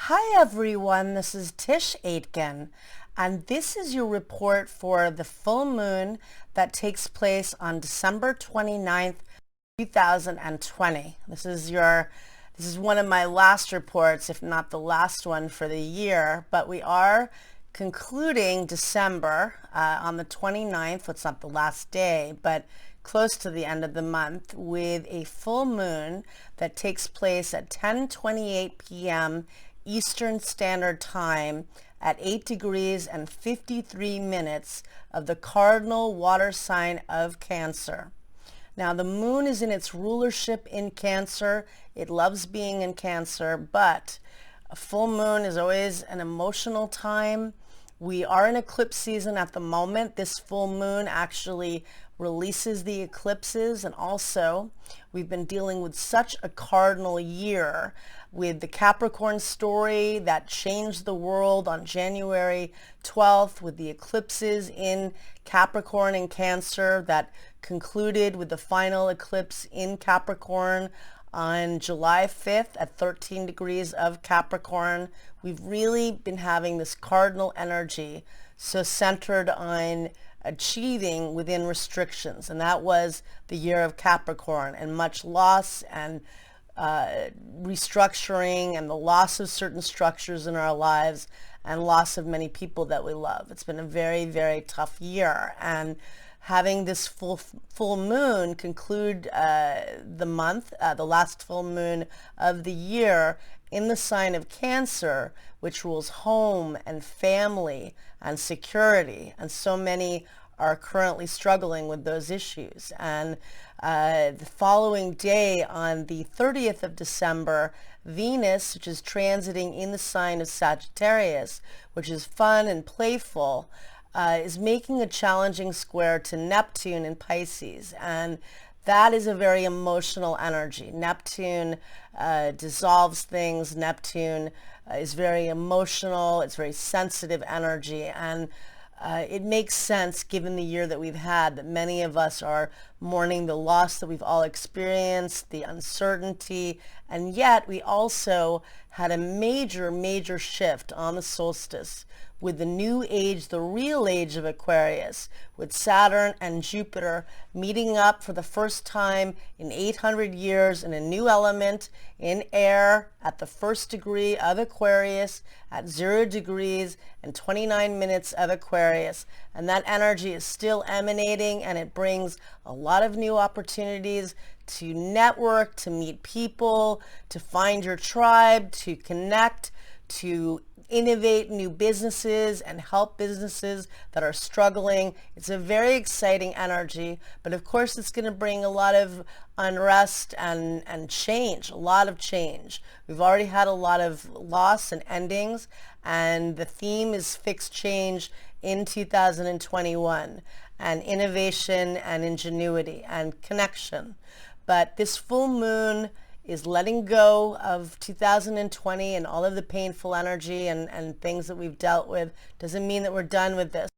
Hi everyone, this is Tisch Aitken, and this is your report for the full moon that takes place on December 29th, 2020. This is one of my last reports, if not the last one for the year, but we are concluding December on the 29th. It's not the last day, but close to the end of the month, with a full moon that takes place at 10:28 p.m. Eastern Standard Time at 8 degrees and 53 minutes of the cardinal water sign of Cancer. Now, the moon is in its rulership in Cancer. It loves being in Cancer, but a full moon is always an emotional time. We are in eclipse season at the moment. This full moon actually releases the eclipses, and also we've been dealing with such a cardinal year with the Capricorn story that changed the world on January 12th, with the eclipses in Capricorn and Cancer that concluded with the final eclipse in Capricorn on July 5th at 13 degrees of Capricorn. We've really been having this cardinal energy so centered on achieving within restrictions, and that was the year of Capricorn, and much loss and restructuring and the loss of certain structures in our lives and loss of many people that we love. It's been a very, very tough year, and having this full moon conclude the month, the last full moon of the year in the sign of Cancer, which rules home and family and security, and so many are currently struggling with those issues. And the following day, on the 30th of December, Venus, which is transiting in the sign of Sagittarius, which is fun and playful, is making a challenging square to Neptune in Pisces, and that is a very emotional energy. Neptune dissolves things. Neptune is very emotional. It's very sensitive energy, and it makes sense given the year that we've had that many of us are mourning the loss that we've all experienced, the uncertainty, and yet we also had a major, major shift on the solstice with the new age, the real age of Aquarius, with Saturn and Jupiter meeting up for the first time in 800 years in a new element in air at the first degree of Aquarius at 0 degrees and 29 minutes of Aquarius. And that energy is still emanating, and it brings a lot of new opportunities to network, to meet people, to find your tribe, to connect, to innovate new businesses and help businesses that are struggling. It's a very exciting energy, but of course it's going to bring a lot of unrest and change, a lot of change. We've already had a lot of loss and endings, and the theme is fixed change in 2021, and innovation and ingenuity and connection. But this full moon is letting go of 2020 and all of the painful energy and things that we've dealt with. Doesn't mean that we're done with this.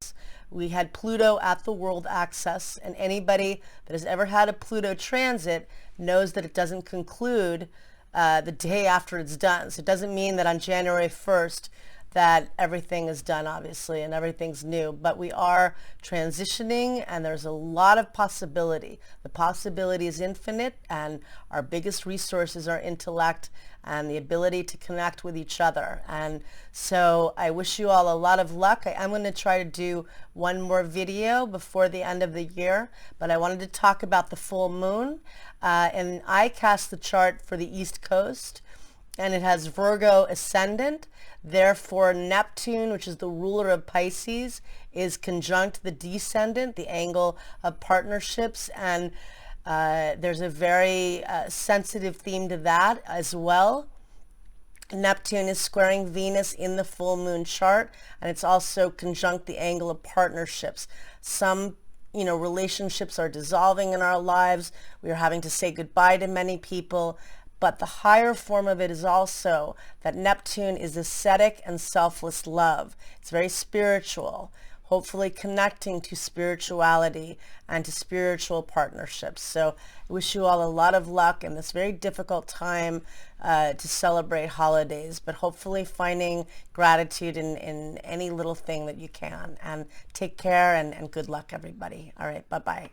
We had Pluto at the world axis, and anybody that has ever had a Pluto transit knows that it doesn't conclude the day after it's done. So it doesn't mean that on January 1st that everything is done, obviously, and everything's new, but we are transitioning, and there's a lot of possibility. The possibility is infinite, and our biggest resources are intellect and the ability to connect with each other. And so I wish you all a lot of luck. I'm going to try to do one more video before the end of the year, but I wanted to talk about the full moon, and I cast the chart for the East Coast, and it has Virgo ascendant. Therefore, Neptune, which is the ruler of Pisces, is conjunct the descendant, the angle of partnerships, and there's a very sensitive theme to that as well. Neptune is squaring Venus in the full moon chart, and it's also conjunct the angle of partnerships. Some relationships are dissolving in our lives. We are having to say goodbye to many people. But the higher form of it is also that Neptune is ascetic and selfless love. It's very spiritual. hopefully connecting to spirituality and to spiritual partnerships. So I wish you all a lot of luck in this very difficult time to celebrate holidays, but hopefully finding gratitude in any little thing that you can. And take care and good luck, everybody. All right, bye-bye.